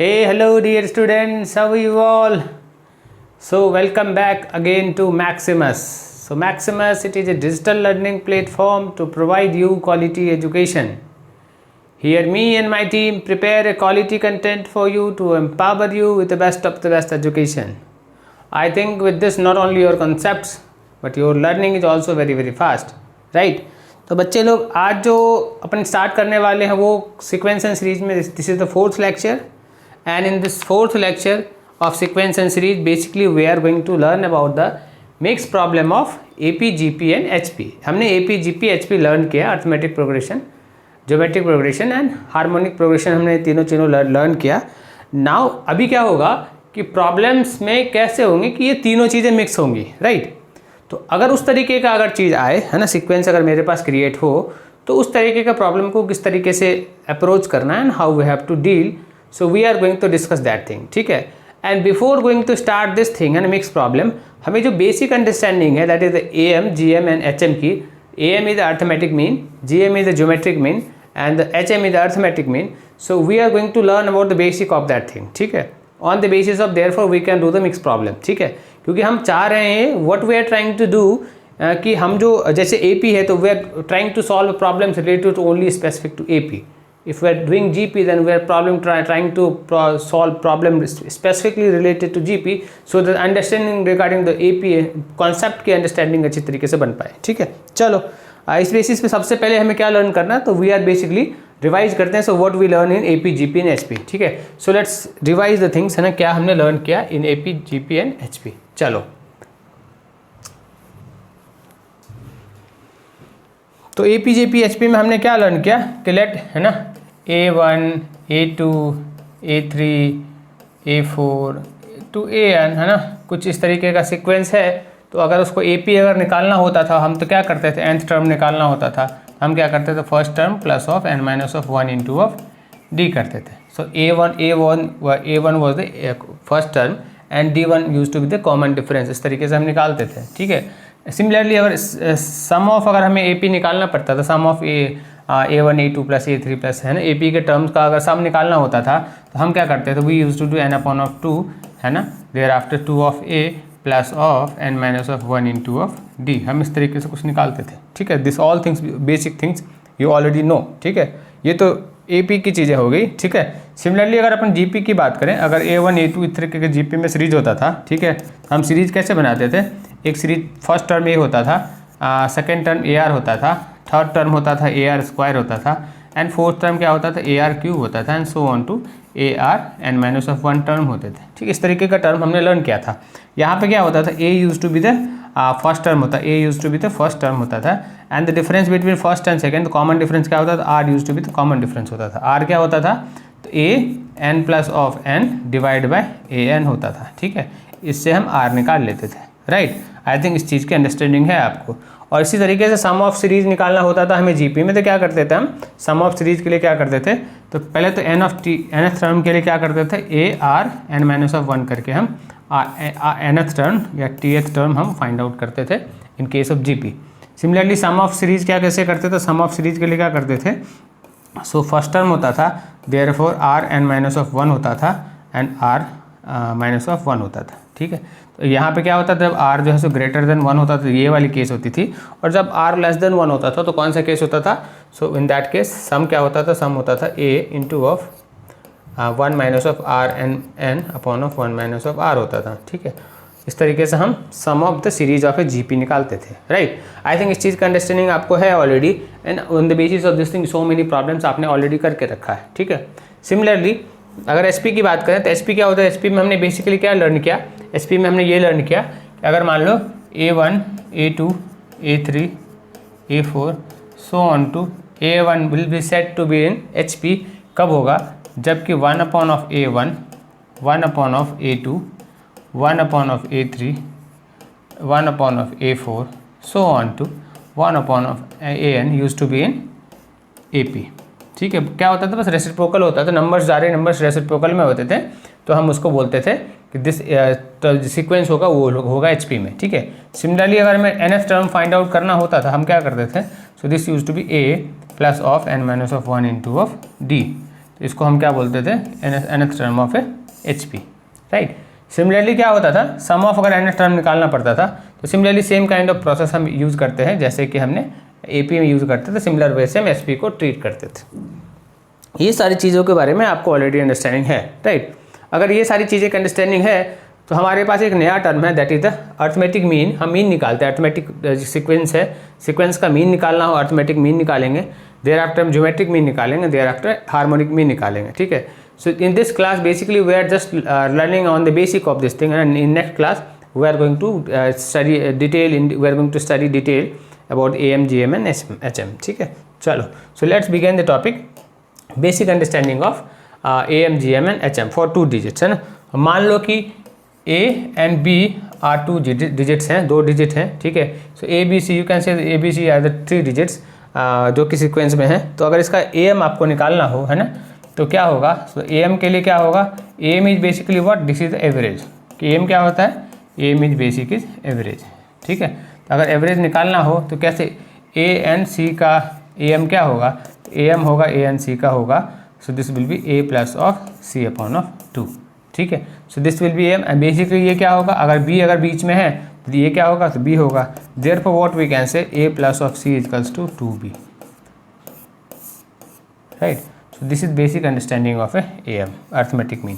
Hey, hello dear students, how are you all? So welcome back again to Maximus. So Maximus, it is a digital learning platform to provide you quality education. Here me and my team prepare a quality content for you to empower you with the best of the best education. I think with this not only your concepts but your learning is also very fast, right? तो बच्चे लोग आज जो अपन start करने वाले हैं वो sequence and series में this is the fourth lecture and in this fourth lecture of sequence and series basically we are going to learn about the mixed problem of AP, GP and HP. हमने AP, GP, HP learn किया, arithmetic progression, geometric progression and harmonic progression हमने तीनों learn किया. Now अभी क्या होगा कि problems में कैसे होंगे कि ये तीनों चीज़ें मिक्स होंगी, राइट? तो अगर उस तरीके का अगर चीज़ आए है ना, सीक्वेंस अगर मेरे पास क्रिएट हो तो उस तरीके का प्रॉब्लम को किस तरीके से अप्रोच करना है and how we have to deal. So we are going to discuss that thing, ठीक है? And before going to start this thing and mixed problem, हमें जो basic understanding है that is the AM, GM and HM की. AM is the arithmetic mean, GM is the geometric mean and the HM is the arithmetic mean. So we are going to learn about the basic of that thing, ठीक है? On the basis of therefore we can do the mixed problem, ठीक है? क्योंकि हम चाह रहे हैं what we are trying to do कि हम जो जैसे AP है तो we are trying to solve problems related to only specific to AP. If we are doing GP, then we are trying to solve problem specifically related to GP, so that understanding regarding the AP concept की understanding अच्छी तरीके से बन पाए, ठीक है? चलो इस बेसिस पे सबसे पहले हमें क्या लर्न करना है, तो वी आर बेसिकली रिवाइज करते हैं. So what we learn in AP, GP and HP, ठीक है? So let's revise the things, है ना, क्या हमने लर्न किया in AP, GP and HP. चलो तो AP, GP, HP में हमने क्या लर्न किया कि लेट, है ना, A1, A2, A3, A4 to AN, है ना, कुछ इस तरीके का सीक्वेंस है. तो अगर उसको AP अगर निकालना होता था हम तो क्या करते थे, nth टर्म निकालना होता था, हम क्या करते थे, first term plus of n minus of 1 into of D करते थे. So A1 was the first term and D1 used to be the common difference. इस तरीके से हम निकालते थे, ठीक है? सिमिलरली अगर सम ऑफ अगर हमें AP निकालना पड़ता था, sum of A1, A2 plus A3 plus, है ना, AP के टर्म्स का अगर सम निकालना होता था तो हम क्या करते थे, we used to do n upon of 2, है ना, thereafter 2 of A plus of n minus of 1 into of D. हम इस तरीके से कुछ निकालते थे, ठीक है? This all things basic things you already know, ठीक है? ये तो AP की चीज़ें हो गई, ठीक है? सिमिलरली अगर अपन GP की बात करें, अगर A1, A2 इस तरीके के GP में सीरीज होता था, ठीक है? हम सीरीज कैसे बनाते थे, एक सीरीज फर्स्ट टर्म A होता था, सेकेंड टर्म AR होता था, थर्ड टर्म होता था AR स्क्वायर होता था एंड फोर्थ टर्म क्या होता था, AR क्यूब होता था and so on to AR n minus of 1 term होते थे, ठीक? इस तरीके का टर्म हमने लर्न किया था. यहाँ पे क्या होता था, A used to be the first term होता, A used to be the first term होता था and the difference between first and second, common difference क्या होता था, R used to be the common difference होता था. R क्या होता था, तो A n plus of n divide by AN होता था, ठीक है? इससे हम R निकाल लेते थे, राइट? आई थिंक इस चीज़ की अंडरस्टैंडिंग है आपको. और इसी तरीके से सम ऑफ सीरीज निकालना होता था हमें GP में, तो क्या करते थे हम, सम ऑफ सीरीज के लिए क्या करते थे, तो पहले तो nth टर्म के लिए क्या करते थे, AR n माइनस ऑफ 1 करके हम nth टर्म या tth टर्म हम फाइंड आउट करते थे in case of GP. Similarly sum of series क्या कैसे करते थे, सम ऑफ सीरीज के लिए क्या करते थे, सो फर्स्ट टर्म होता था, therefore R n minus of 1 होता था एंड R माइनस ऑफ 1 होता था, ठीक है? तो यहाँ पे क्या होता था, जब R जो है सो ग्रेटर देन 1 होता था, ये वाली केस होती थी. और जब R लेस देन 1 होता था तो कौन सा केस होता था, सो इन दैट केस सम क्या होता था, सम होता था A into of 1 minus of R n upon of 1 minus of R होता था, ठीक है? इस तरीके से हम sum of the series of a GP निकालते थे, राइट? आई थिंक इस चीज़ का अंडरस्टैंडिंग आपको है already and on the basis of this thing so many problems आपने ऑलरेडी करके रखा है, ठीक है? सिमिलरली अगर SP की बात करें तो SP क्या होता है, SP में हमने बेसिकली क्या लर्न किया, SP में हमने ये लर्न किया कि अगर मान लो A1, A2, A3, A4 so on to A1 will be set to be in HP कब होगा, जबकि 1 upon of A1, 1 upon of A2, 1 upon of A3, 1 upon of A4 so on to 1 upon of AN used to be in AP, ठीक है? क्या होता था, बस reciprocal होता था, नंबर्स सारे नंबर्स रेसिप्रोकल में होते थे, तो हम उसको बोलते थे कि दिस सीक्वेंस होगा वो होगा HP में, ठीक है? सिमिलरली अगर हमें nth टर्म फाइंड आउट करना होता था हम क्या करते थे, so this used to be A plus of n minus of 1 into of D, तो इसको हम क्या बोलते थे, nth term of HP, right. Similarly क्या होता था, सम ऑफ अगर nth टर्म निकालना पड़ता था तो similarly same kind of process हम यूज़ करते हैं जैसे कि हमने AP में यूज़ करते थे, सिमिलर वे से हम SP को ट्रीट करते थे। ये सारी चीज़ों के बारे में आपको ऑलरेडी अंडरस्टैंडिंग है, राइट। अगर ये सारी चीज़ें की अंडरस्टैंडिंग है तो हमारे पास एक नया टर्म है that is the arithmetic mean. हम मीन निकालते हैं, अर्थमेटिक सीक्वेंस है, सीक्वेंस का मीन निकालना हो अर्थमेटिक मीन निकालेंगे, देयर आफ्टर हम ज्योमेट्रिक मीन निकालेंगे, देयर आफ्टर हार्मोनिक मीन निकालेंगे, ठीक है। So in this class basically we are just learning on the basic of this thing, and in next class we are going to study detail we are going to study detail about AM, GM and HM, ठीक है। चलो, so let's begin the topic, basic understanding of AM, GM and HM for 2 digits, है ना। मान लो कि A and B are 2 digits हैं, 2 digit हैं, ठीक है। So ABC you can say ABC are the 3 digits जो कि सीक्वेंस में है। तो अगर इसका AM आपको निकालना हो, है ना, तो क्या होगा, सो AM के लिए क्या होगा, AM is basically what, this is average, कि AM क्या होता है, AM is basic is average, ठीक है। तो अगर एवरेज निकालना हो तो कैसे, A एंड C का AM क्या होगा, AM होगा A एंड C का होगा, so this will be A plus of C upon of 2, ठीक है। So this will B M and basically ये क्या होगा, अगर B अगर बीच में है तो ये क्या होगा, तो B होगा। Therefore what we can say A plus of C equals to 2B, right. So this is basic understanding of AM, arithmetic mean,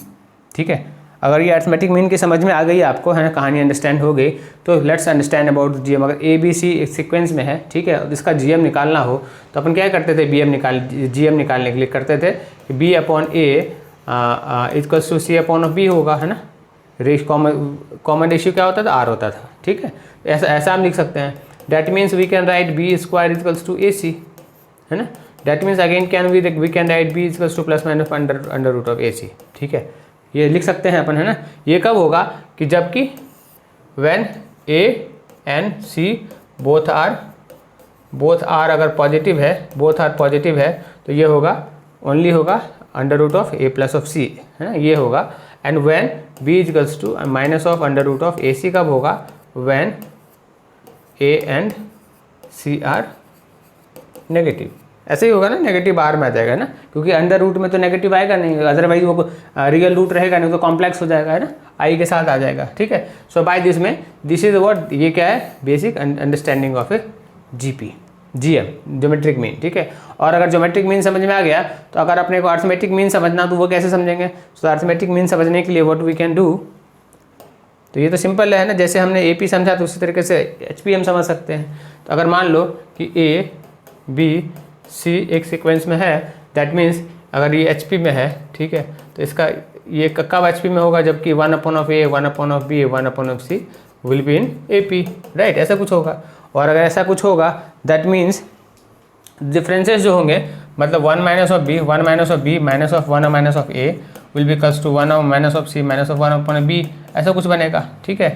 ठीक है। अगर ये अर्थमेटिक मीन की समझ में आ गई आपको, है ना, कहानी अंडरस्टैंड हो गई, तो लेट्स अंडरस्टैंड अबाउट GM। अगर ABC एक सीक्वेंस में है, ठीक है, इसका GM निकालना हो तो अपन क्या करते थे, GM निकालने के लिए करते थे कि B upon A equals to C upon of B होगा, है ना। कॉमन रेशियो क्या होता था, R होता था, ठीक है। ऐसा हम लिख सकते हैं, that means we can write B square equals to AC, है ना। That means again we can write B equals to plus minus under root of AC, ठीक है। ये लिख सकते हैं अपन, है ना। ये कब होगा, कि जबकि when A and C both are अगर पॉजिटिव है, बोथ आर पॉजिटिव है, तो ये होगा ओनली होगा under root of A plus of C, है ना, ये होगा। And when B equals to minus of under root of AC कब होगा, when A and C are negative, ऐसे ही होगा ना, नेगेटिव R में आ जाएगा ना, क्योंकि अंडर रूट में तो नेगेटिव आएगा नहीं, अदरवाइज वो रियल रूट रहेगा नहीं तो कॉम्प्लेक्स हो जाएगा, है ना, I के साथ आ जाएगा, ठीक है। सो बाय दिस में दिस इज व्हाट, ये क्या है, basic understanding of GM, geometric mean, ठीक है। और अगर ज्योमेट्रिक मीन समझ में आ गया तो अगर अपने को अर्थमेटिक मीन समझना तो वो कैसे समझेंगे, सो अर्थमेटिक मीन समझने के लिए व्हाट वी कैन डू, तो ये तो सिंपल है ना, जैसे हमने AP समझा तो उसी तरीके से HP हम समझ सकते हैं। तो अगर मान लो कि A B C एक सीक्वेंस में है, दैट मीन्स अगर ये HP में है, ठीक है, तो इसका ये कब HP में होगा, जबकि 1 upon of A 1 upon of B 1 upon of C will B in AP, right, ऐसा कुछ होगा। और अगर ऐसा कुछ होगा दैट मीन्स डिफरेंसेस जो होंगे, मतलब 1 minus of B 1 minus of B minus of 1 minus of A will be equals to 1 minus of C minus of 1 upon B, ऐसा कुछ बनेगा, ठीक है।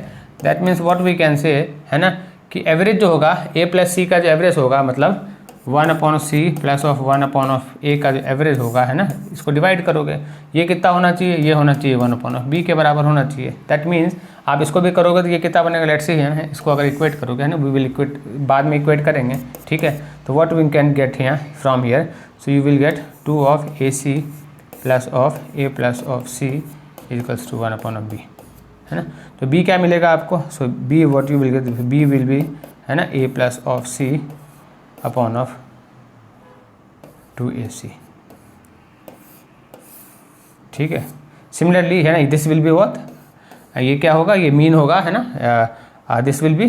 That means what we can say, है ना, कि एवरेज जो होगा A प्लस C का जो एवरेज होगा, मतलब 1 upon of C plus of 1 upon of A का जो एवरेज होगा, है ना, इसको डिवाइड करोगे, ये कितना होना चाहिए, ये होना चाहिए 1 अपॉन ऑफ B के बराबर होना चाहिए। दैट मीन्स आप इसको भी करोगे तो ये कितना बनेगा, लेट्स सी, है ना, इसको अगर इक्वेट करोगे, है ना, वी विल इक्वेट बाद में इक्वेट करेंगे, ठीक है। तो what we can get here from here, so you will get 2 of AC plus of A plus of C equals to 1 upon of B, है ना। तो B क्या मिलेगा आपको, so B what you will get, B will be, है ना, A plus of C upon of 2AC, ठीक है। सिमिलरली, है ना, दिस विल बी व्हाट, ये क्या होगा, ये मीन होगा, है ना, this will B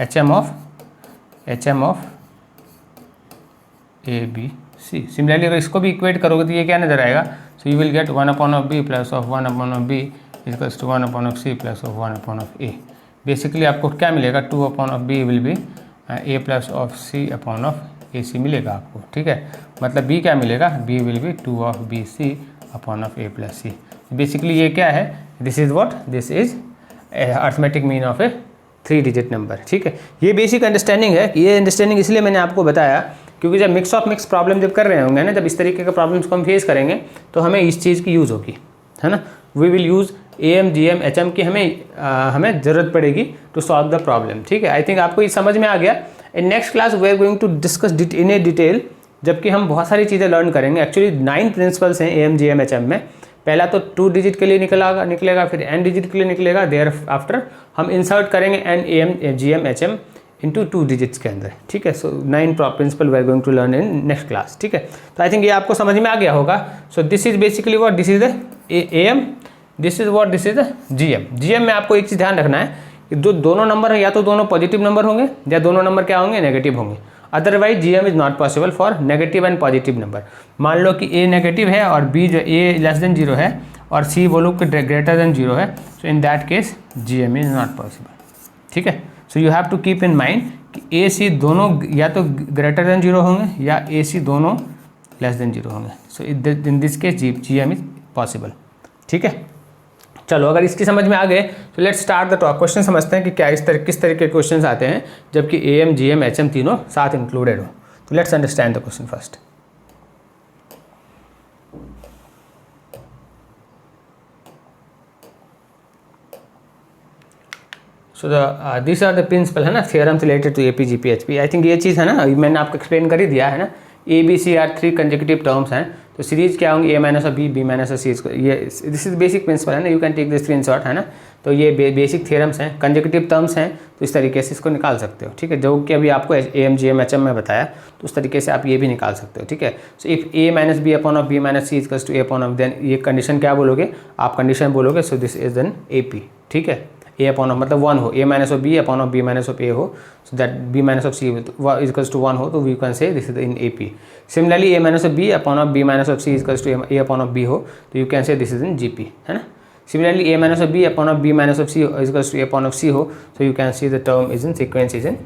HM of ABC। Similarly अगर इसको भी इक्वेट करोगे तो ये क्या नजर आएगा, so you will get 1 upon of B plus of 1 upon of B equals to 1 upon of C plus of 1 upon of A। Basically आपको क्या मिलेगा, 2 upon of B will be A plus of C upon of AC मिलेगा आपको, ठीक है। मतलब B क्या मिलेगा, B will be 2 of BC upon of A plus C। Basically ये क्या है, this is what, this is arithmetic mean of A 3 digit number, ठीक है। ये बेसिक अंडरस्टैंडिंग है। ये अंडरस्टैंडिंग इसलिए मैंने आपको बताया क्योंकि जब मिक्स ऑफ मिक्स प्रॉब्लम जब कर रहे होंगे ना, जब इस तरीके के प्रॉब्लम्स को हम फेस करेंगे तो हमें इस चीज़ की यूज़ होगी, है ना। We will use AM GM HM की हमें ज़रूरत पड़ेगी टू सॉल्व द प्रॉब्लम, ठीक है। आई थिंक आपको ये समझ में आ गया। In next class we are going to discuss in a detail जबकि हम बहुत सारी चीज़ें लर्न करेंगे। एक्चुअली 9 प्रिंसिपल्स हैं AMGM HM में। पहला तो 2 डिजिट के लिए निकलेगा, फिर n डिजिट के लिए निकलेगा, देयर आफ्टर हम इंसर्ट करेंगे n AMGM HM into 2 digits के अंदर, ठीक है। So 9 principle we are going to learn in next class, ठीक है। तो आई थिंक ये आपको समझ में आ गया होगा। So this is basically what, this is the AM, this is what, this is the GM में आपको एक चीज़ ध्यान रखना है कि जो दोनों नंबर हैं या तो दोनों पॉजिटिव नंबर होंगे या दोनों नंबर क्या होंगे, नेगेटिव होंगे। Otherwise GM is not possible for negative and positive number. मान लो कि A नेगेटिव है और B जो A लेस देन 0 है और C बोलो कि ग्रेटर देन 0 है, so in that case GM is not possible, ठीक है। So you have to keep in mind कि A C दोनों या तो ग्रेटर देन 0 होंगे या A C दोनों लेस देन 0 होंगे। So in this case GM is possible, ठीक है। चलो अगर इसकी समझ में आ गए तो let's start the top. Question समझते हैं कि क्या किस तरह के क्वेश्चन आते हैं जबकि AM GM HM तीनों साथ इंक्लूडेड हो। तो let's understand the question first. So this are the principle है ना, theorems related to AP GP HP। I think ये चीज़ है ना, मैंने आपको एक्सप्लेन कर ही दिया है ना। ABC आर 3 कंसेक्यूटिव टर्म्स हैं, तो सीरीज क्या होंगी, A minus B, B minus C। ये दिस इज बेसिक प्रिंसिपल है ना, you can take this screenshot है ना। तो ये बेसिक थ्योरम्स हैं, कंसेक्यूटिव टर्म्स हैं, तो इस तरीके से इसको निकाल सकते हो, ठीक है। जो कि अभी आपको AMGM HM में बताया, तो उस तरीके से आप ये भी निकाल सकते हो, ठीक है। So if A minus B upon of B minus C equals to A upon of, then ये कंडीशन क्या बोलोगे आप, कंडीशन बोलोगे so this is then AP, ठीक है। A अपॉन ऑफ मतलब 1 हो, A minus of B upon of B minus of A हो, so that B minus of C equals to 1 हो, तो we can say this is in AP। Similarly A minus of B upon of B minus of C equals to A upon of B हो, तो you can say this is in GP, है ना। Similarly A minus of B upon of B minus of C equals to A upon of C हो, so you can see the term is in sequence is in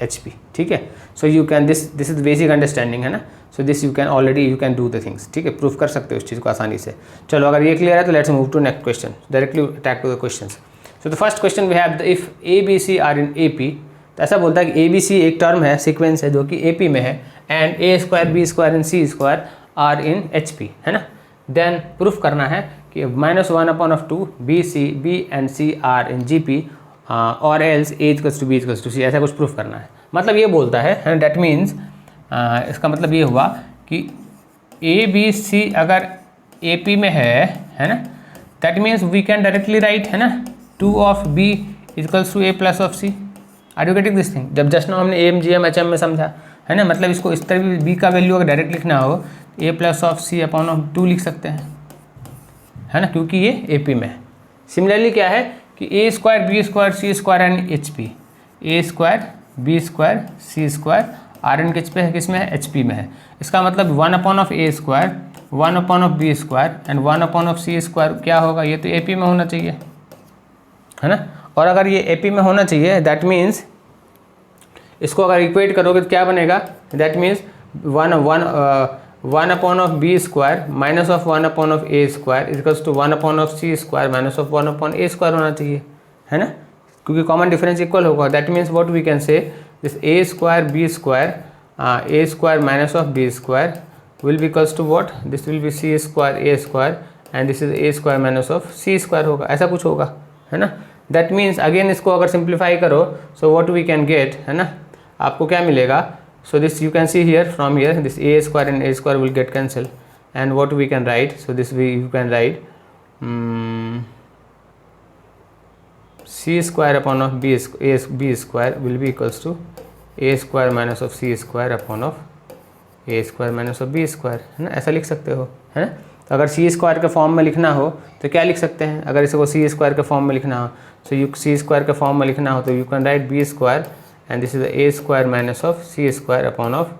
HP, ठीक है। So you can this is basic understanding है ना। So this you can already you can do the things, ठीक है, proof कर सकते हो उस चीज़ को आसानी से। चलो अगर ये क्लियर है तो let's move to next question, directly attack to the questions. So the first question we have, if ABC are in AP, तो ऐसा बोलता है कि ABC एक टर्म है, सीक्वेंस है जो कि AP में है, and A square B square and C square are in HP, है ना। देन प्रूफ करना है कि -1 upon of 2 B and C are in GP और else A equals to B equals to C, ऐसा कुछ प्रूफ करना है। मतलब ये बोलता है दैट मीन्स इसका मतलब ये हुआ कि ABC अगर AP में है ना, that means we can directly write, है ना, 2 of B equals to A plus of C। Are you getting this thing? जब जस्ट नाउ हमने AMGM HM में समझा, है ना, मतलब इसको इस तरह B का वैल्यू अगर डायरेक्ट लिखना हो, A plus of C upon of 2 लिख सकते हैं, है ना, क्योंकि ये AP में है। सिमिलरली क्या है कि A square B square C square and HP, A square B square C square are in किस में है, HP में है। इसका मतलब 1 upon of A square, 1 upon of B square and 1 upon of C square क्या होगा, ये तो AP में होना चाहिए, है ना। और अगर ये AP में होना चाहिए, दैट मीन्स इसको अगर इक्वेट करोगे तो क्या बनेगा, that means 1 upon of B square minus of 1 upon of A square equals to 1 upon of C square minus of 1 upon A square होना चाहिए, है ना, क्योंकि कॉमन डिफरेंस इक्वल होगा। That means what we can say, this A square B square A square minus of B square will be equals to what, this will be C square A square and this is A square minus of C square होगा, ऐसा कुछ होगा, है ना। That means again इसको अगर simplify करो, so what we can get, है ना, आपको क्या मिलेगा। So this you can see here, from here this A square and A square will get cancelled, and what we can write, so this you can write C square upon of B square will be equals to A square minus of C square upon of A square minus of B square, है ना, ऐसा लिख सकते हो, है ना। तो अगर C स्क्वायर के फॉर्म में लिखना हो तो क्या लिख सकते हैं, अगर इसको C स्क्वायर के फॉर्म में लिखना हो, सो यू C स्क्वायर के फॉर्म में लिखना हो तो you can write B square and this is A square minus of C square upon of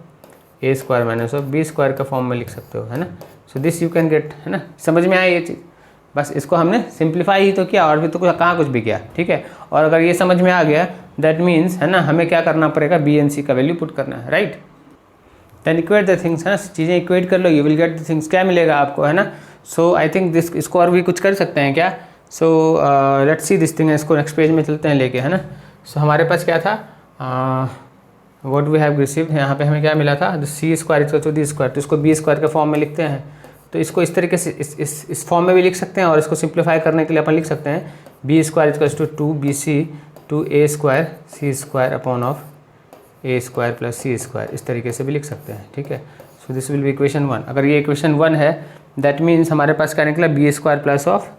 A square minus of B square का फॉर्म में लिख सकते हो, है ना। So this you can get, है ना, समझ में आया ये चीज़। बस इसको हमने सिंप्लीफाई ही तो किया और भी तो कहाँ कुछ भी किया, ठीक है। और अगर ये समझ में आ गया, दैट मीन्स, है ना, हमें क्या करना पड़ेगा, B एंड C का वैल्यू पुट करना है, right. Then equate the things, है ना, चीज़ें इक्वेट कर लो, you will get the things, क्या मिलेगा आपको, है ना। सो आई थिंक दिस इसको और भी कुछ कर सकते हैं क्या। सो लेट्स सी दिस थिंग, इसको नेक्स्ट पेज में चलते हैं लेके, है ना। सो हमारे पास क्या था, व्हाट वी हैव रिसीव्ड, यहाँ पे हमें क्या मिला था, C square equal to D square, तो इसको B स्क्वायर के फॉर्म में लिखते हैं। तो इसको इस तरीके से इस फॉर्म में भी लिख सकते हैं, और इसको सिंप्लीफाई करने के लिए अपन लिख सकते हैं B square equal to 2BC 2A square C square upon of A square plus C square, इस तरीके से भी लिख सकते हैं, ठीक है। So this will be equation 1। अगर ये इक्वेशन 1 है दैट मीन्स हमारे पास क्या निकला, बी स्क्वायर प्लस ऑफ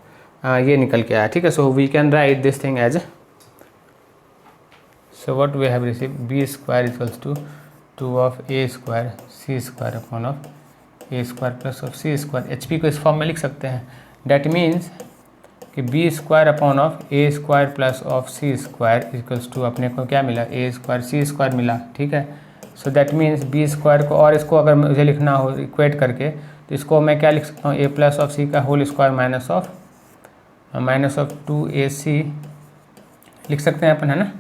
ये निकल के आया, ठीक है। So we can write this thing as, so what we have receive, B square equals to 2 of A square C square upon of A square plus of C square. H P को इस form में लिख सकते हैं, that means कि B square upon of A square plus of C square equals to अपने को क्या मिला, ए स्क्वायर सी स्क्वायर मिला, ठीक है। So that means B square को, और इसको अगर मुझे लिखना हो इक्वेट करके तो इसको मैं क्या लिख सकता हूँ, ए प्लस ऑफ सी का whole square minus of 2ac लिख सकते हैं अपन, है ना।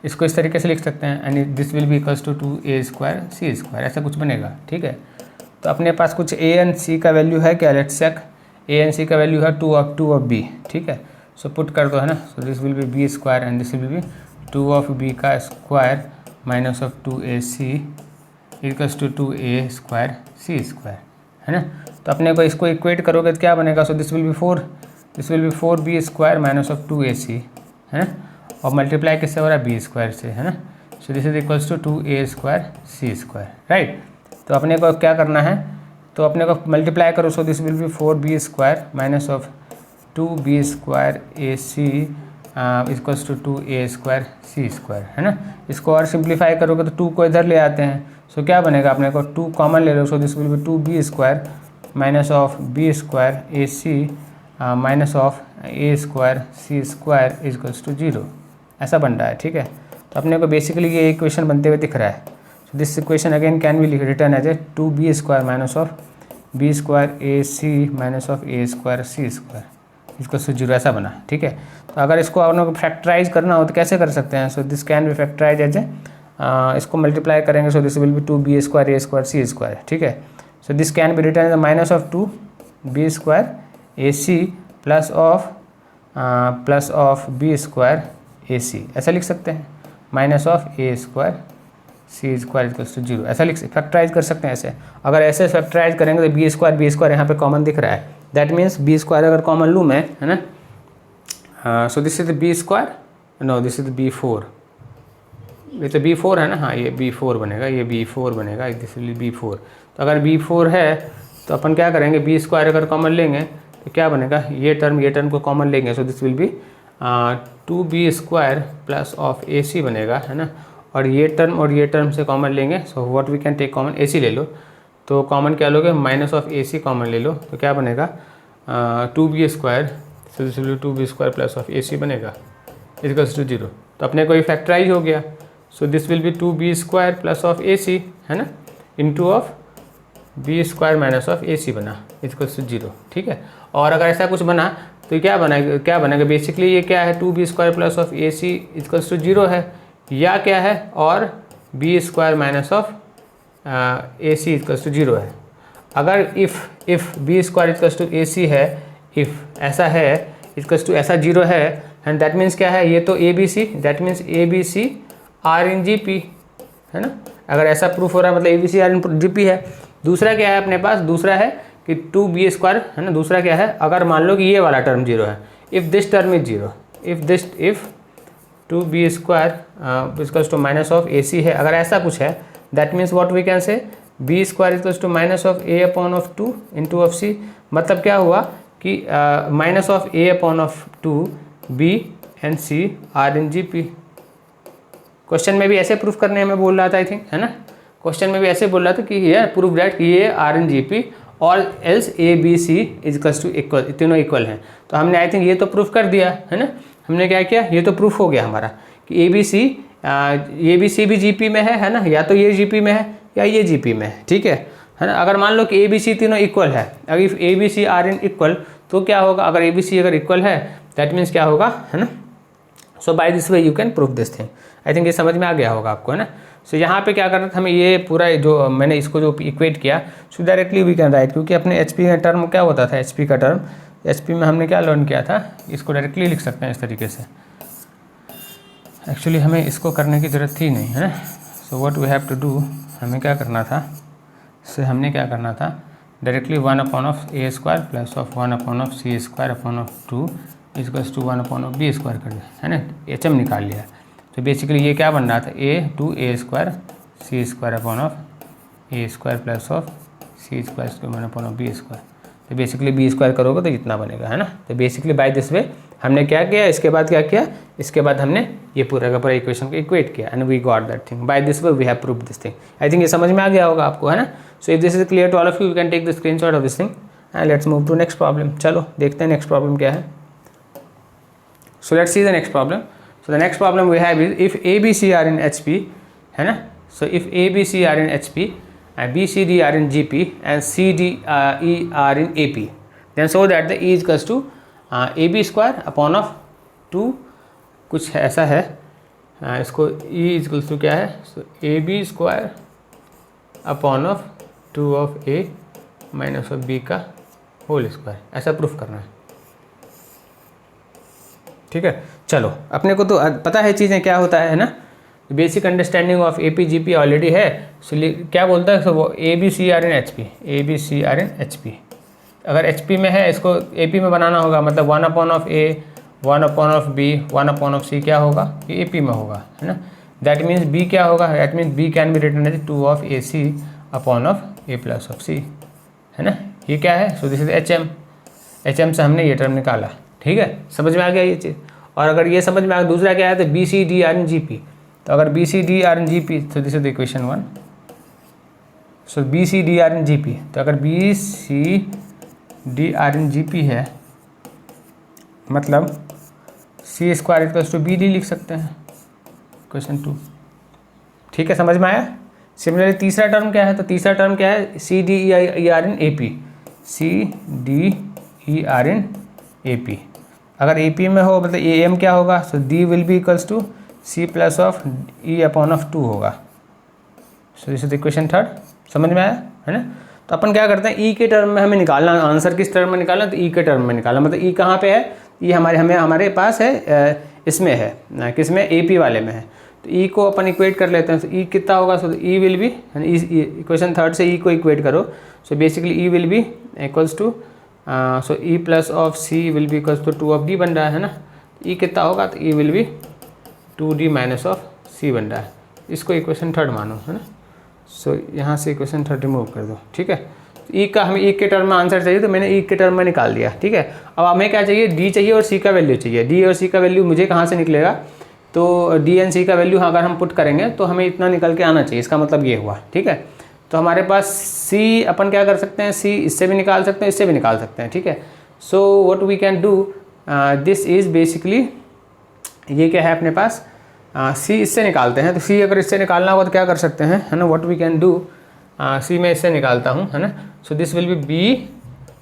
इसको इस तरीके से लिख सकते हैं, and this will be equals to 2a square C square, ऐसा कुछ बनेगा, ठीक है। तो अपने पास कुछ a एंड c का वैल्यू है क्या, let's check. a and c का वैल्यू है 2 ऑफ b, ठीक है। सो पुट कर दो, है ना। So this will be b square and this will be 2 of b का square minus of 2ac equals to 2a square C square, है ना। तो अपने को इसको इक्वेट करोगे तो क्या बनेगा, so this will be 4b square minus of 2ac, है ना, और मल्टीप्लाई किससे हो रहा है, b स्क्वायर से, है ना। So this is equals to 2a square C square, right. तो अपने को क्या करना है, तो अपने को मल्टीप्लाई करो, so this will be 4b square minus of 2b square ac equals to 2a square C square, है ना। इसको और सिंप्लीफाई करोगे तो 2 को इधर ले आते हैं, सो क्या बनेगा, अपने को 2 कॉमन ले लो, so this will be 2b square minus of b square ac minus of a square C square equals to 0, ऐसा बन रहा है, ठीक है। तो अपने को बेसिकली ये इक्वेशन बनते हुए दिख रहा है। So this equation again can be written as a 2b square minus of b square ac minus of a square C square equals to 0, ऐसा बना, ठीक है। तो अगर इसको आपने को फैक्टराइज करना हो तो कैसे कर सकते हैं, so this can be factorize as a, इसको मल्टीप्लाई करेंगे, so this will be 2b square a square C square, ठीक है। So this can be written as minus of 2b square ac plus of b square ac, ऐसा लिख सकते हैं, minus of a square C square equals to 0, ऐसा factorise कर सकते हैं ऐसे। अगर ऐसे फैक्टराइज करेंगे तो b स्क्वायर यहाँ पे कॉमन दिख रहा है, दैट मीन्स b स्क्वायर अगर कॉमन लूँ मैं, है ना। So this is b square, no this is b4, ये तो b4 है ना, हाँ ये b4 बनेगा, ये b4 बनेगा, दिस विल b4। तो अगर b4 है तो अपन क्या करेंगे, b स्क्वायर अगर कॉमन लेंगे तो क्या बनेगा, ये टर्म को कॉमन लेंगे, सो this will be 2b square plus of ac बनेगा, है ना। और ये टर्म से कॉमन लेंगे, so what we can take common, ac ले लो, तो कॉमन क्या लोगे, माइनस ऑफ ac कॉमन ले लो, तो क्या बनेगा 2b square, so this will be 2b square plus of ac बनेगा इक्वल्स टू 0। तो अपने को ये फैक्टराइज हो गया, सो this will be 2b square plus of ac, है ना, into of b square minus of ac बना इक्वल्स टू 0, ठीक है। और अगर ऐसा कुछ बना तो क्या बनेगा बेसिकली ये क्या है, 2b square plus of ac equals to 0 है, या क्या है, और b square minus of ac equals to 0 है। अगर if b square equals to ac है, इफ़ ऐसा है इक्वल्स टू ऐसा 0 है, एंड दैट मीन्स क्या है, ये तो abc, that means abc are in gp, है ना। अगर ऐसा प्रूफ हो रहा है मतलब abc आर इन gp है। दूसरा क्या है अपने पास, दूसरा है कि 2b स्क्वायर, है ना। दूसरा क्या है, अगर मान लो कि ये वाला टर्म 0 है, if this term is 0, if 2b square equals to minus of ac है, अगर ऐसा कुछ है, that means what we can say b square equals to minus of a upon of 2 into of c। मतलब क्या हुआ कि minus of a upon of 2 b and c are in gp। Question में भी ऐसे प्रूफ करने में बोल रहा था, आई थिंक, है ना। क्वेश्चन में भी ऐसे बोल रहा था कि ये प्रूफ दैट कि ये आर इन gp और else A B C equals to equal, तीनों इक्वल हैं। तो हमने आई थिंक ये तो प्रूफ कर दिया, है ना। हमने क्या किया, ये तो प्रूफ हो गया हमारा कि ए बी सी भी जीपी में है ना, या तो ये जीपी में है या ये जीपी में है, ठीक है ना। अगर मान लो कि ए बी सी तीनों इक्वल है, अगर if A B C are in equal, तो क्या होगा, अगर ए बी सी अगर इक्वल है दैट मीन्स क्या होगा, है ना। So by this way you can proof this thing. I think ये समझ में आ गया होगा आपको, है ना। सो यहाँ पे क्या करना था हमें, ये पूरा जो मैंने इसको जो इक्वेट किया, so directly we can write, क्योंकि अपने एच पी का टर्म क्या होता था, एच पी का टर्म, एच पी में हमने क्या लर्न किया था, इसको डायरेक्टली लिख सकते हैं इस तरीके से। एक्चुअली हमें इसको करने की ज़रूरत थी नहीं, है ना। So what we have to do, हमें क्या करना था, हमने क्या करना था, directly 1 upon of A square plus of 1 upon of C square upon of 2 equals to 1 upon of B square कर दिया, है ना। एच एम निकाल लिया। तो बेसिकली ये क्या बन रहा था, A two A square C square upon of A square plus of C square upon of B square. तो बेसिकली बी स्क्वायर करोगे तो इतना बनेगा, है ना। तो बेसिकली बाय दिस वे हमने क्या किया, इसके बाद क्या किया, इसके बाद हमने ये पूरा का पूरा इक्वेशन को इक्वेट किया and we got that thing. By this way we have proved this thing. I think ये समझ में आ गया होगा आपको, है ना। So if this is clear to all of you, you can take the screenshot of this thing and let's move to next problem. चलो देखते हैं नेक्स्ट प्रॉब्लम क्या है। So let's see the next problem. So the next problem we have is if A B C are in H P, है ना। So if A B C are in H P and B C D are in GP and C D E are in AP, then so that the E is equals to AB square upon of 2, कुछ ऐसा है, इसको E is equals to क्या है, so AB square upon of 2 of A minus of B का whole square, ऐसा proof करना है। ठीक है, चलो अपने को तो पता है चीज़ें क्या होता है ना। Basic understanding of A P G P already है। सो क्या बोलता है, सो वो A B C are in H P, A B C are in H P. अगर एच पी में है इसको ए पी में बनाना होगा, मतलब 1 upon of A 1 upon of B 1 upon of C क्या होगा, ये ए पी में होगा, है ना। दैट मीन्स बी क्या होगा, that means b can be written as 2 of a c upon of a plus of c, है ना। ये क्या है, so this is H M. H M से हमने ये टर्म निकाला, ठीक है, समझ में आ गया ये चीज़। और अगर ये समझ में आ गया, दूसरा क्या है, तो b c d are in G P. तो अगर b c d are in G P, तो this is the equation 1। So b c d are in G P, तो अगर b c d are in G P है, मतलब c square equals to b d लिख सकते हैं, question 2। ठीक है, समझ में आया। सिमिलरली तीसरा टर्म क्या है, तो तीसरा टर्म क्या है, C D E are in A P, C D E are in A P. अगर ए पी में हो मतलब ए एम क्या होगा, so d will be equals to c plus of e upon of 2 होगा। So this is equation 3। समझ में आया, है ना। तो अपन क्या करते हैं, ई के टर्म में हमें निकालना, आंसर किस टर्म में निकालना, तो ई के टर्म में निकालना। मतलब ई कहाँ पे है, ई हमारे पास है, इसमें है, किस में, ए पी वाले में है। तो ई को अपन इक्वेट कर लेते हैं। तो ई कितना होगा, so E will be, equation 3 से ई को इक्वेट करो। So basically E will be equals to, so E plus of C will be equals to 2 of D बन रहा है ना। ई कितना होगा, तो E will be 2d minus of C बन रहा है। इसको इक्वेशन 3 मानो, है ना। सो यहाँ से इक्वेशन 3 रिमूव कर दो, ठीक है। ई का हमें ई के टर्म में आंसर चाहिए, तो मैंने ई के टर्म में निकाल दिया, ठीक है। अब हमें क्या चाहिए, डी चाहिए और सी का वैल्यू चाहिए। डी और सी का वैल्यू मुझे कहाँ से निकलेगा, तो डी एंड सी का वैल्यू अगर हम पुट करेंगे तो हमें इतना निकल के आना चाहिए। इसका मतलब ये हुआ, ठीक है। तो हमारे पास सी अपन क्या कर सकते हैं, सी इससे भी निकाल सकते हैं, इससे भी निकाल सकते हैं, ठीक है। So what we can do, this is basically, ये क्या है अपने पास, सी इससे निकालते हैं। तो सी अगर इससे निकालना होगा तो क्या कर सकते हैं, है ना, what we can do, C में इससे निकालता हूँ, है ना। So this will be B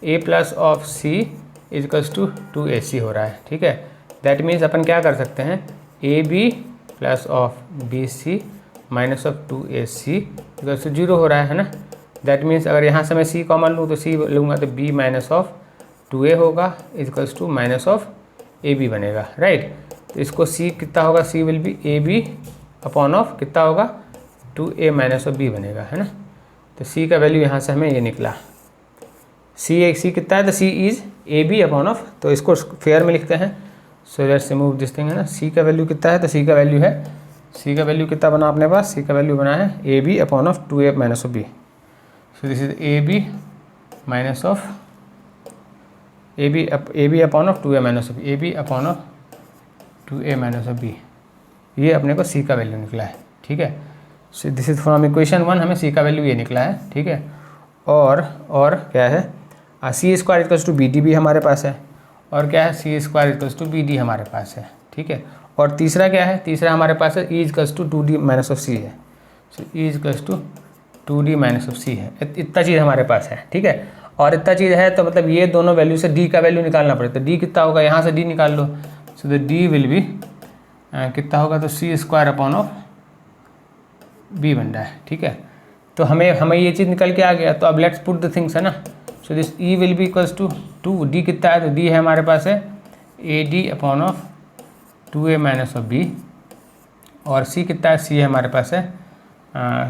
A plus of C equals to 2ac हो रहा है, ठीक है। दैट मीन्स अपन क्या कर सकते हैं, A B plus of B C minus of 2ac equals to 0 हो रहा है ना। दैट मीन्स अगर यहाँ से मैं सी कॉमन लूँ तो सी लूँगा तो b माइनस ऑफ 2a होगा equals to minus of ab बनेगा, राइट। तो इसको c कितना होगा, c will be A B upon of कितना होगा 2a माइनस ऑफ b बनेगा, है ना। तो c का वैल्यू यहाँ से हमें ये निकला, c कितना है, तो c is A B upon of, तो इसको फेयर में लिखते हैं। So let's remove this thing, है ना। c का वैल्यू कितना है, तो c का वैल्यू है, c का वैल्यू कितना बना अपने पास, c का वैल्यू बना है A B upon of 2a minus of b। So this is A B minus of A B upon of 2a minus of A B upon of 2a minus of b। ये अपने को c का value निकला है, ठीक है। So this is from equation 1, हमें c का वैल्यू ये निकला है, ठीक है। और क्या है, c square equals to b d भी हमारे पास है, और क्या है, c square equals to b d हमारे पास है, ठीक है। और तीसरा क्या है, तीसरा हमारे पास है e equals to 2d minus of c है। So e equals to 2d minus of c है। इतना चीज़ हमारे पास है, ठीक है। और इतना चीज़ है तो मतलब ये दोनों वैल्यू से डी का वैल्यू निकालना पड़ेगा। तो डी कितना होगा, यहाँ से डी निकाल लो। So the d will be कितना होगा, तो c square upon of b बन रहा है, ठीक है। तो हमें ये चीज़ निकल के आ गया। तो अब लेट्स पुट द थिंग्स, है ना। So this E will be equals to 2, D कितना है, तो डी है हमारे पास है A D upon of 2a minus of B, और सी कितना है, सी है हमारे पास है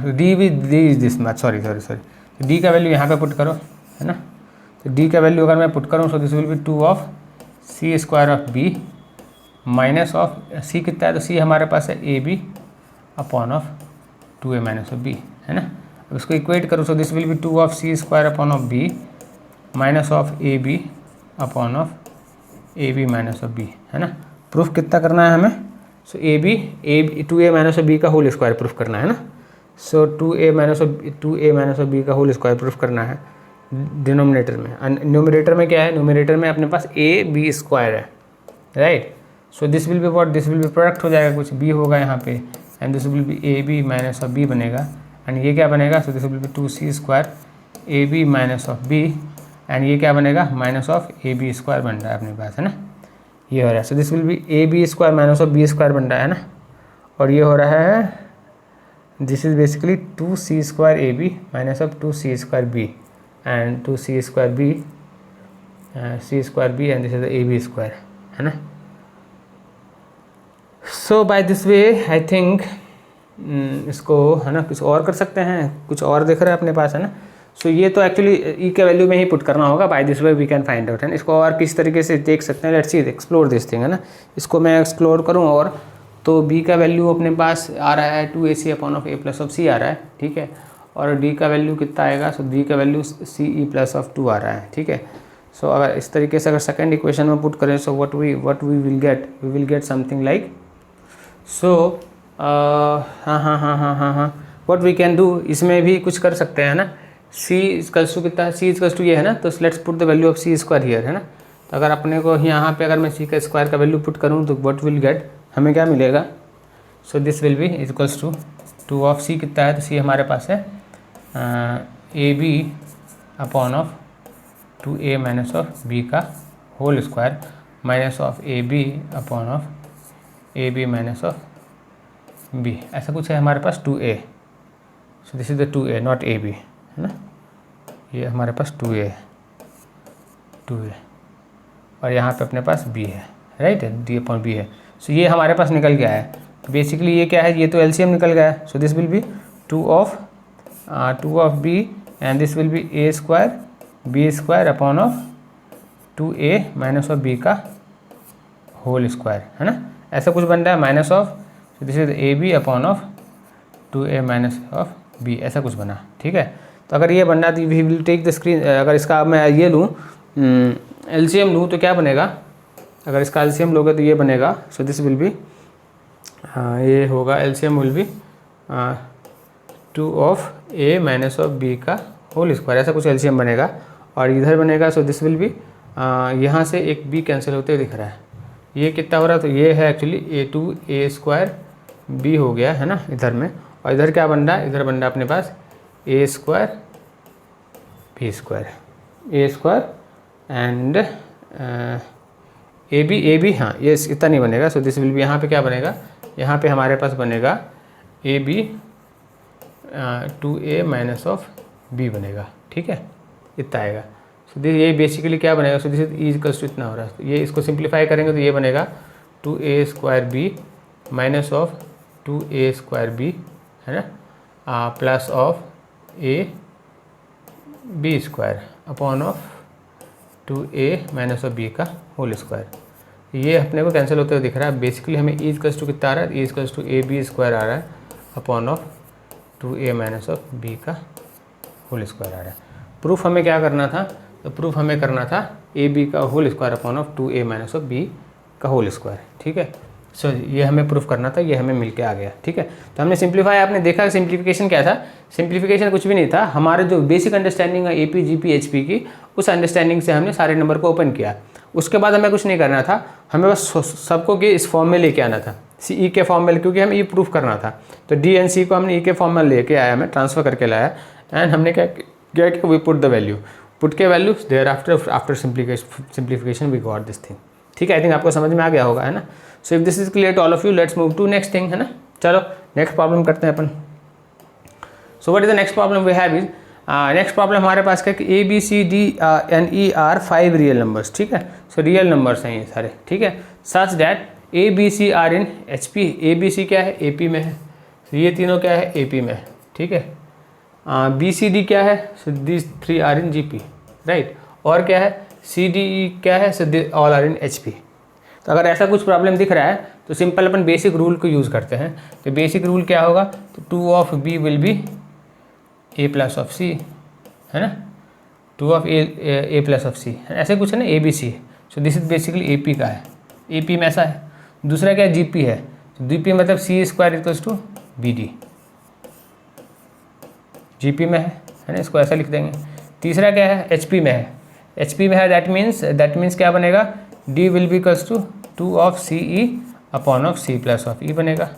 D is this much, sorry तो डी का वैल्यू यहाँ पे पुट करो, है ना। तो डी का वैल्यू अगर मैं पुट करूँ, so this will be 2 of C square of b minus of c कितना है, तो सी हमारे पास है A B upon of 2a minus of b, है ना। अब इसको इक्वेट करो, so this will be 2 of C square upon of b minus of A B upon of A B minus of b, है ना। प्रूफ कितना करना है हमें, so a B 2a minus of b का होल स्क्वायर प्रूफ करना है ना। सो 2a माइनस ऑफ बी का होल स्क्वायर प्रूफ करना है डिनोमिनेटर में। न्यूमरेटर में क्या है, न्यूमरेटर में अपने पास ए बी स्क्वायर है, right. So this will be what, this will be product हो जाएगा, कुछ बी होगा यहाँ पे, and this will be A B minus of B बनेगा, एंड ये क्या बनेगा, so this will be 2c square A B minus of B, and ये क्या बनेगा, minus of A B square बन रहा है अपने पास, है ना। ये हो रहा है, so this will be A B square minus of B square बन रहा है ना, और ये हो रहा है, this is basically 2c square A B minus of 2c square b and 2c square b c square b, and this is A B square, है ना। So by this way I think इसको, है ना, कुछ और कर सकते हैं, कुछ और दिख रहा है अपने पास, है ना। सो ये तो एक्चुअली ई के वैल्यू में ही पुट करना होगा, by this way we can find out, है ना। इसको और किस तरीके से देख सकते हैं, let's see explore this thing, है ना। इसको मैं एक्सप्लोर करूँ, और तो बी का वैल्यू अपने पास आ रहा है 2ac upon of a plus of c आ रहा है, ठीक है, और डी का वैल्यू कितना आएगा, सो डी का value C E plus of 2 आ रहा है, ठीक है। सो अगर इस तरीके से अगर सेकेंड इक्वेशन में पुट करें, so what we will get something like, so हाँ व्हाट वी कैन डू, इसमें भी कुछ कर सकते हैं ना। सी इक्वल्स टू कितना है, सी इक्वल्स टू ये है ना, तो let's put the value of C square here, है ना। तो अगर अपने को यहाँ पे अगर मैं सी का स्क्वायर का वैल्यू पुट करूँ, तो व्हाट विल गेट, हमें क्या मिलेगा, so this will be equals to 2 of c कितना है, तो सी हमारे पास है A B upon of 2a minus of b का whole square minus of A B upon of A B minus of b, ऐसा कुछ है हमारे पास 2a, so this is the 2a not a b, है ना। ये हमारे पास 2a और यहाँ पे अपने पास b है, राइट, डी अपॉन बी है। सो ये हमारे पास निकल गया है, बेसिकली ये क्या है, ये तो एलसीएम निकल गया है। So this will be 2 of b and this will be a square b square upon of 2a minus of b का होल स्क्वायर, है ना। ऐसा कुछ बन रहा है, minus of, so this is A B upon of 2a minus of b, ऐसा कुछ बना, ठीक है। तो अगर ये बनना, तो we will take the screen, अगर इसका मैं ये लूँ एलसीएम लूँ, तो क्या बनेगा, अगर इसका एलसीएम लोगे तो ये बनेगा, सो दिस विल बी, ये होगा LCM will be 2 of a minus of b का होल स्क्वायर, ऐसा कुछ एलसीएम बनेगा। और इधर बनेगा, सो दिस विल बी, यहाँ से एक b कैंसिल होते हुए दिख रहा है, ये कितना हो रहा है, तो ये है एक्चुअली a स्क्वायर b हो गया, है ना, इधर में। और इधर क्या बन रहा है, इधर बन रहा है अपने पास a square b square, a square and A B, हाँ ये इतना नहीं बनेगा। सो दिस विल बी, यहाँ पे क्या बनेगा, यहाँ पे हमारे पास बनेगा A B 2a minus of b बनेगा, ठीक है, इतना आएगा। सो दिस, ये बेसिकली क्या बनेगा, so this is equals to इतना हो रहा है, तो ये इसको सिंप्लीफाई करेंगे तो ये बनेगा 2a square b minus of 2a square b, है ना, plus of a b square upon of 2a minus of b का होल स्क्वायर। ये अपने को कैंसिल होते हुए दिख रहा है, बेसिकली हमें ई इक्वल्स टू कितना आ रहा है, e equals to a B square आ रहा है upon of 2a minus of b का होल स्क्वायर आ रहा है। प्रूफ हमें क्या करना था, तो प्रूफ हमें करना था ए बी का whole square upon of 2a minus of b का होल स्क्वायर, ठीक है। सो ये हमें प्रूफ करना था, ये हमें मिल के आ गया, ठीक है। तो हमने सिंप्लीफाई, आपने देखा सिंप्लीफिकेशन क्या था, सिंप्लीफिकेशन कुछ भी नहीं था, हमारे जो बेसिक अंडरस्टैंडिंग है AP GP HP की, उस अंडरस्टैंडिंग से हमने सारे नंबर को ओपन किया। उसके बाद हमें कुछ नहीं करना था, हमें बस सबको कि इस फॉर्म में लेके आना था, CE के फॉर्म में, क्योंकि हमें ये प्रूफ करना था। तो D एंड C को हमने E के फॉर्म में लेके आया, हमें ट्रांसफर करके लाया, एंड हमने क्या किया कि we put the value, put के value there after simplification we got this thing, ठीक है। आई थिंक आपको समझ में आ गया होगा, है ना। So if this is clear to all of you, let's move to next thing, है ना। चलो नेक्स्ट प्रॉब्लम करते हैं अपन। So what is the next problem we have is, next problem हमारे पास क्या कि a B c d and e are 5 real numbers, ठीक है। सो रियल नंबर्स हैं ये सारे, ठीक है, such that A B C are in H P, A B C क्या है, ए पी में है, so ये तीनों क्या है, ए पी में है, ठीक है। बी सी डी क्या है, so this 3 are in G P, right. और क्या है, सी डी ई क्या है, so all are in H P. तो अगर ऐसा कुछ प्रॉब्लम दिख रहा है तो सिंपल अपन बेसिक रूल को यूज़ करते हैं। तो बेसिक रूल क्या होगा, तो 2 of b will be A plus of c, है ना, 2 of a plus of c, ऐसे कुछ है ना, A B C. So this is basically A P का है, ए पी में ऐसा है। दूसरा क्या है, जी पी है, तो जी पी मतलब c square equals to b d, G P में है ना, इसको ऐसा लिख देंगे। तीसरा क्या है, एच पी में है, एच पी में है, दैट मीन्स क्या बनेगा, d will be equals to 2 of C e upon of c plus of e बनेगा,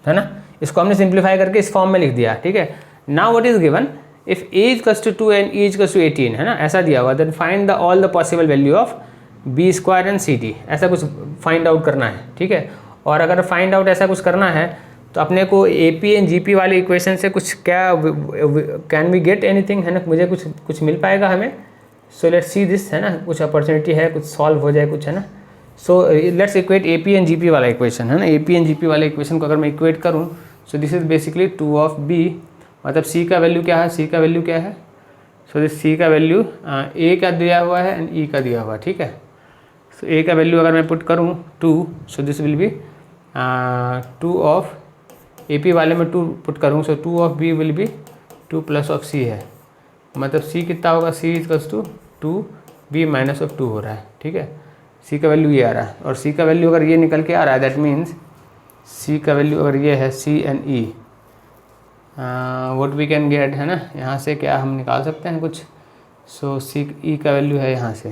है ना। इसको हमने सिंप्लीफाई करके इस फॉर्म में लिख दिया, ठीक है। Now what is given, if A equals to 2 and E equals to 18, है ना, ऐसा दिया हुआ, then find the all the possible value of B square and C D, ऐसा कुछ फाइंड आउट करना है, ठीक है। और अगर फाइंड आउट ऐसा कुछ करना है तो अपने को ए पी एंड जी पी वाले इक्वेशन से कुछ क्या, कैन वी गेट एनीथिंग, है ना, मुझे कुछ मिल पाएगा हमें। सो लेट्स सी दिस, है ना, कुछ अपॉर्चुनिटी है, कुछ सॉल्व हो जाए कुछ, है ना। So let's equate A P and G P वाला इक्वेशन, है ना, A P and G P वाले इक्वेशन को अगर मैं इक्वेट करूँ, so this is basically 2 of B, मतलब सी का वैल्यू क्या है, सी का वैल्यू क्या है, सो दिस सी का वैल्यू ए का दिया हुआ है एंड ई का दिया हुआ है, ठीक है। सो ए का वैल्यू अगर मैं पुट करूँ 2, so this will be 2 of A P वाले में 2 पुट करूँ, so 2 of b will be 2 plus of c है, मतलब सी कितना होगा, c equals to 2 b minus of 2 हो रहा है, ठीक है। सी का वैल्यू ये आ रहा है, और सी का वैल्यू अगर ये निकल के आ रहा है, दैट मीन्स सी का वैल्यू अगर ये है c and e, what we can get, है ना, यहाँ से क्या हम निकाल सकते हैं कुछ। सो सी ई का वैल्यू है यहाँ से,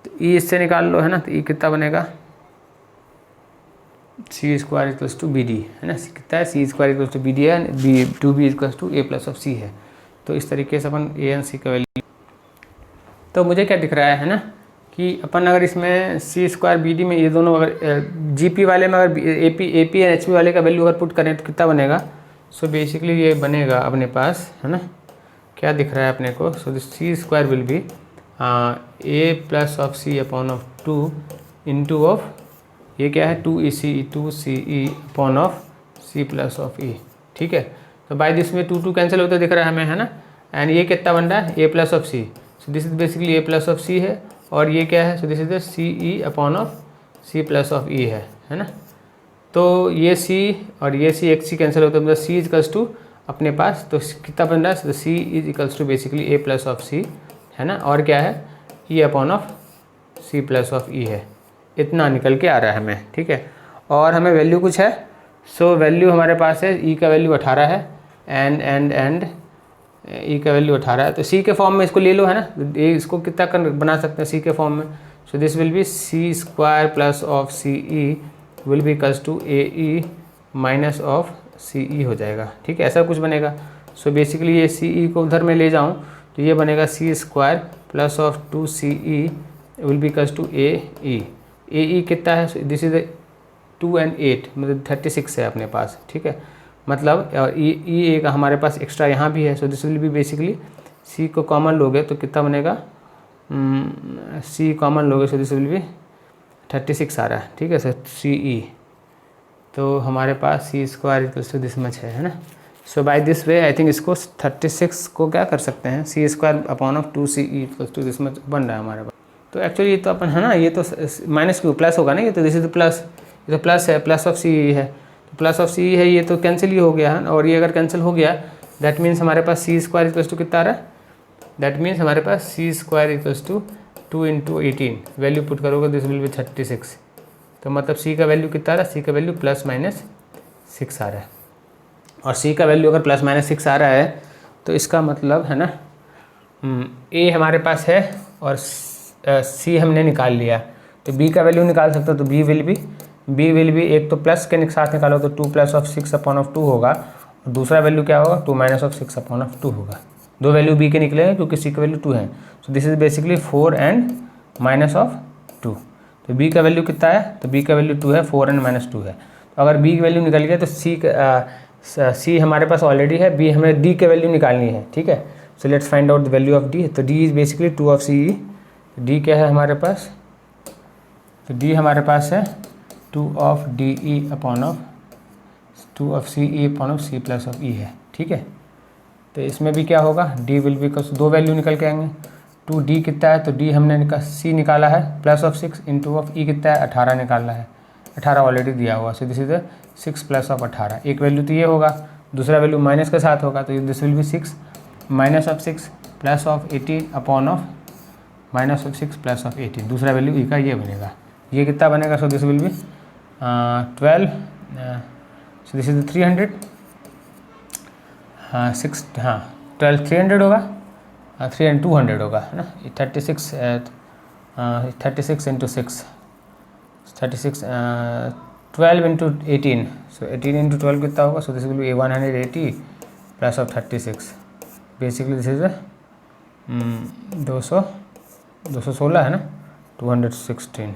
तो ई इससे निकाल लो, है ना, तो ई कितना बनेगा, c square equals to b d, है ना, कितना है, c square equals to b d है, b 2b equals to a plus of c है। तो इस तरीके से अपन ए एंड सी का वैल्यू, तो मुझे क्या दिख रहा है ना, कि अपन अगर इसमें सी स्क्वायर बी डी में ये दोनों अगर जी पी वाले में अगर A P and H P वाले का वैल्यू अगर पुट करें तो कितना बनेगा। सो बेसिकली ये बनेगा अपने पास, है ना, क्या दिख रहा है अपने को, so this c square will be A plus of c upon of 2 into of ये क्या है 2 c e upon of c plus of e, ठीक है। तो बाय दिस में 2 कैंसिल होता दिख रहा है हमें, है ना, एंड ये कितना बन रहा है, a plus of c, so this is basically a plus of c है, और ये क्या है, so this is the c e upon of c plus of e है ना। तो ये सी और ये सी, एक सी कैंसिल होता है, मतलब सी इक्वल्स टू अपने पास तो कितना बन रहा है, तो c is equals to basically a plus of c, है ना, और क्या है, e upon of c plus of e है, इतना निकल के आ रहा है हमें, ठीक है। और हमें वैल्यू कुछ है, सो वैल्यू हमारे पास है, ई का वैल्यू 18 है, एंड ई का वैल्यू 18 है, तो सी के फॉर्म में इसको ले लो, है ना, इसको कितना कर बना सकते हैं सी के फॉर्म में। So this will be C square plus of C E will be equals to A E minus of C E हो जाएगा, ठीक है, ऐसा कुछ बनेगा। सो बेसिकली ये सी ई को उधर में ले जाऊँ तो ये बनेगा c square plus of 2 c E will be equals to A e कितना है, दिस इज 2 and 8 मतलब 36 है अपने पास, ठीक है, मतलब ई एक हमारे पास एक्स्ट्रा यहाँ भी है। So this will be basically c को कॉमन लोगे तो कितना बनेगा, सी कॉमन लोगे, सो दिस विल बी 36 आ रहा है, ठीक है सर, सी ई, तो हमारे पास c square equals to this much है ना। So by this way I think इसको 36 को क्या कर सकते हैं, c square upon of 2 c e equals to this much बन रहा है हमारे पास। तो एक्चुअली ये तो अपन, है ना, ये तो माइनस क्यू प्लस होगा ना, ये तो दिस इज प्लस, ये तो प्लस है, प्लस ऑफ सी है, तो प्लस ऑफ सी है, ये तो कैंसिल ही हो गया है, और ये अगर कैंसिल हो गया दैट मीन्स हमारे पास सी स्क्वायर इक्वल्स टू कितना आ रहा है, दैट मीन्स हमारे पास c square equals to 2 into 18 value put करोगे दिस विल बी 36, तो मतलब सी का वैल्यू कितना आ रहा है, सी का वैल्यू प्लस माइनस 6 आ रहा है, और सी का वैल्यू अगर प्लस माइनस 6 आ रहा है तो इसका मतलब है ना, ए हमारे पास है और सी हमने निकाल लिया, तो बी का वैल्यू निकाल सकते हो, तो बी विल बी एक तो प्लस के साथ निकालो तो 2 प्लस ऑफ 6 अपॉन ऑफ 2 होगा, और दूसरा वैल्यू क्या होगा 2 माइनस ऑफ 6 अपॉन ऑफ 2 होगा। दो वैल्यू बी के निकलेंगे क्योंकि सी का वैल्यू 2 है, so this is basically 4 and minus of 2, तो बी का वैल्यू कितना है, तो बी का वैल्यू 2 है, 4 एंड माइनस 2 है, तो अगर बी की वैल्यू निकल गया तो सी हमारे पास ऑलरेडी है, बी हमें डी के वैल्यू निकालनी है, ठीक है। So let's find out the value of d, तो d is basically 2 of C e, d क्या है हमारे पास, तो डी हमारे पास है 2 of d e upon of 2 of C e upon of c plus of e है, ठीक है। तो इसमें भी क्या होगा, डी विल बी, दो वैल्यू निकल के आएंगे, टू डी कितना है, तो डी हमने सी निकाला है प्लस ऑफ 6 इंटू ऑफ ई कितना है 18 निकालना है, 18 ऑलरेडी दिया हुआ, सो दिस इज 6 प्लस ऑफ 18। एक वैल्यू तो ये होगा, दूसरा वैल्यू माइनस के साथ होगा, तो this will B 6 minus of 6 plus of 18 upon of minus of 6 plus of 18। दूसरा वैल्यू ई का ये बनेगा, ये कितना बनेगा, so this will B 12, so this is 300, 12 300 होगा, 200 होगा, है ना। 36 इंटू 6, 36 12 इंटू 18, सो 18 इंटू 12 कितना होगा, so this will B 180 plus of 36, basically this is 216 है ना, 216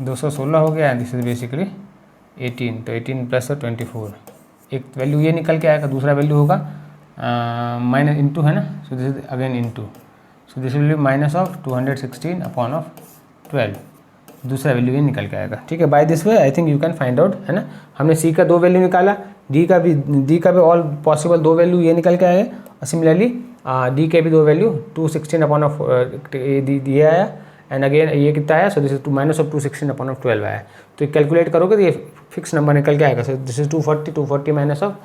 216 हो गया, दिस इज बेसिकली 18, तो 18 प्लस 24, एक वैल्यू ये निकल के आएगा, दूसरा वैल्यू होगा माइनस इंटू, है ना, so this is again into, so this will be minus of 216 upon of 12, दूसरा वैल्यू ये निकल के आएगा, ठीक है। By this way I think you can find out, है ना। हमने सी का 2 वैल्यू निकाला, डी का भी ऑल पॉसिबल 2 वैल्यू ये निकल के आए, और सिमिलरली डी के भी 2 वैल्यू 216 अपॉन ऑफ ये आया, एंड अगेन ये कितना आया, सो this is minus of 216 upon of 12 आया, तो कैलकुलेट करोगे तो ये फिक्स नंबर निकल के आएगा, सो दिस इज 240 माइनस ऑफ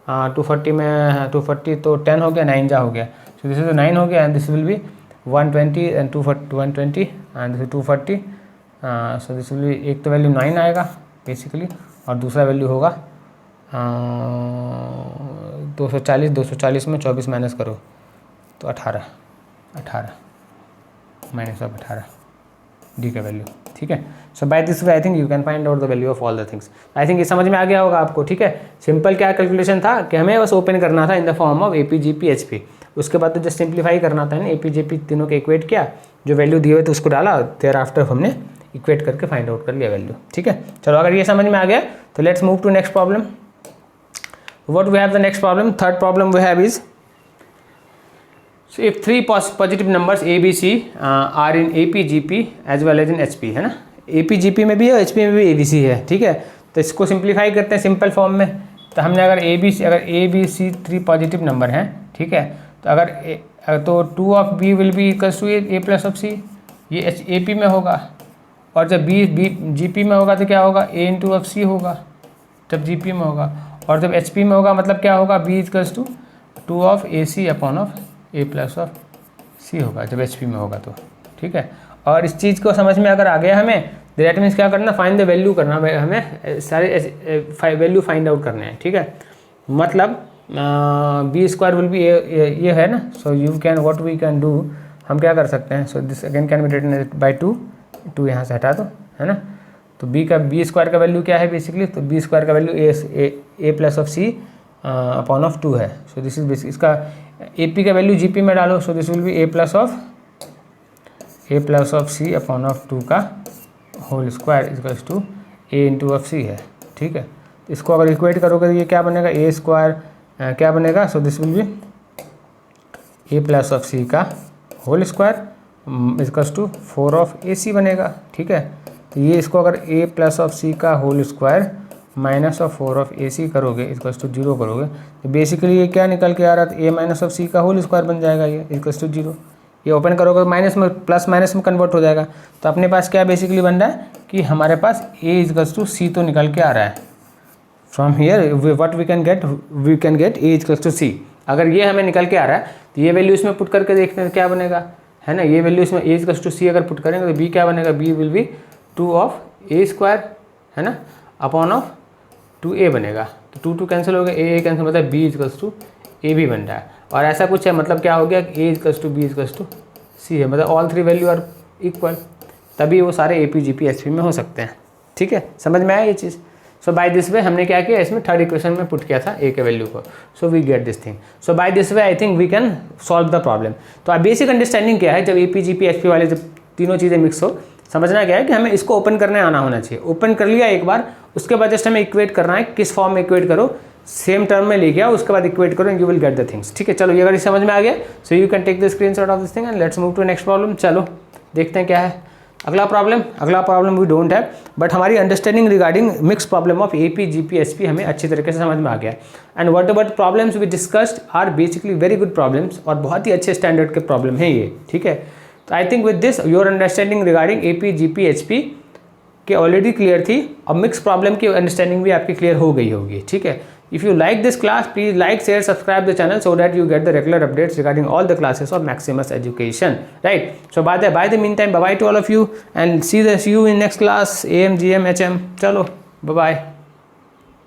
240 में 240 तो 10 हो गया, 9 जा हो गया, सो दिस इज 9 हो गया, and this will B 120 and 120 and this is 240, so this will B, एक तो वैल्यू 9 आएगा बेसिकली, और दूसरा वैल्यू होगा 240 में 24 माइनस करो तो 18 माइनस ऑफ 18 डी का वैल्यू, ठीक है। So by this way I think you can find out the value of all the things. I think ये समझ में आ गया होगा आपको, ठीक है। सिंपल क्या कैलकुलेशन था कि हमें बस ओपन करना था in the form of AP GP HP, उसके बाद तो जस्ट सिंप्लीफाई करना था ना, AP GP तीनों के इक्वेट किया, जो वैल्यू दिए हुए थे उसको डाला, देयर आफ्टर हमने इक्वेट करके फाइंड आउट कर लिया वैल्यू, ठीक है। चलो अगर ये समझ में आ गया तो let's move to next problem. What we have the next problem, third problem we have is, so if 3 positive numbers A, B, C are in AP, GP as well as in HP, है ना। AP, GP में भी है, HP में भी ABC है, ठीक है। तो इसको सिंप्लीफाई करते हैं सिंपल फॉर्म में, तो हमने अगर A, B, C 3 positive number हैं, ठीक है, तो अगर तो 2 of B will be equals to A plus of C, ये AP में होगा, और जब B GP में होगा तो क्या होगा, A इंटू ऑफ C होगा जब GP में होगा, और जब HP में होगा मतलब क्या होगा, B equals to 2 of AC upon of A plus of C होगा जब HP में होगा तो, ठीक है। और इस चीज़ को समझ में अगर आ गया हमें, दैट मीन्स क्या करना, फाइंड द वैल्यू करना, हमें सारे वैल्यू फाइंड आउट करने हैं, ठीक है। मतलब B स्क्वायर विल बी ये है ना, so you can what we can do, हम क्या कर सकते हैं, so this again can be written by 2 यहाँ से हटा दो, है ना। तो B स्क्वायर का वैल्यू क्या है बेसिकली, तो B स्क्वायर का value A plus of C upon of 2 है, सो दिस इज बेसिक, इसका AP का वैल्यू GP में डालो, so this will be A plus of C upon of 2 का whole square equals to A into of C है, ठीक है। इसको अगर इक्वेट करोगे तो ये क्या बनेगा, A स्क्वायर क्या बनेगा, so this will be A plus of C का whole square equals to 4 of AC बनेगा, ठीक है। तो ये इसको अगर A प्लस ऑफ C का whole square minus of 4 of AC करोगे इक्वल्स टू 0 करोगे, तो बेसिकली ये क्या निकल के आ रहा था, A माइनस ऑफ C का होल स्क्वायर बन जाएगा ये इक्वल्स टू 0। ये ओपन करोगे तो माइनस में प्लस माइनस में कन्वर्ट हो जाएगा, तो अपने पास क्या बेसिकली बन रहा है कि हमारे पास A इक्वल्स टू C तो निकल के आ रहा है, from here what we can get A equals to C। अगर ये हमें निकल के आ रहा है तो ये वैल्यू इसमें पुट करके देखते हैं क्या बनेगा, है ना। ये वैल्यू इसमें A इक्वल्स टू C अगर पुट करेंगे तो B क्या बनेगा, B will be 2 of A square, है ना, अपॉन ऑफ 2A बनेगा, तो 2 कैंसिल हो गया, A कैंसिल, मतलब B इक्वल्स टू A भी बन रहा है। और ऐसा कुछ है, मतलब क्या हो गया, A equals to B equals to C है, मतलब ऑल 3 वैल्यू आर इक्वल, तभी वो सारे AP GP HP में हो सकते हैं, ठीक है। समझ में आया ये चीज़। सो बाय दिस वे हमने क्या किया, इसमें थर्ड इक्वेशन में पुट किया था A के वैल्यू को, so we get this thing. So by this way I think we can solve the problem. तो अब बेसिक अंडरस्टैंडिंग क्या है, जब AP GP HP वाले जब तीनों चीज़ें मिक्स हो, समझना क्या है कि हमें इसको ओपन करने आना होना चाहिए। ओपन कर लिया एक बार, उसके बाद जस्ट हमें इक्वेट करना है, किस फॉर्म में इक्वेट करो, सेम टर्म में लेके आओ, उसके बाद इक्वेट करो, you will get the things, ठीक है। चलो ये अगर समझ में आ गया, so you can take the screenshot of this thing and let's move to next problem. चलो देखते हैं क्या है। अगला problem we don't have, but हमारी understanding regarding mix problem of AP GP HP हमें अच्छी तरीके से समझ में आ गया। And whatever problems we discussed are basically very good problems, और बहुत ही अच्छे स्टैंडर्ड के प्रॉब्लम है ये, ठीक है। तो I think with this your understanding regarding AP GP HP के ऑलरेडी क्लियर थी, अब मिक्स प्रॉब्लम की अंडरस्टैंडिंग भी आपकी क्लियर हो गई होगी, ठीक है। If you like this class, please like, share, subscribe the channel so that you get the regular updates regarding all the classes of Maximus Education, right? So by the meantime, bye bye to all of you, and see you in next class, AM, GM, HM. Chalo, bye bye.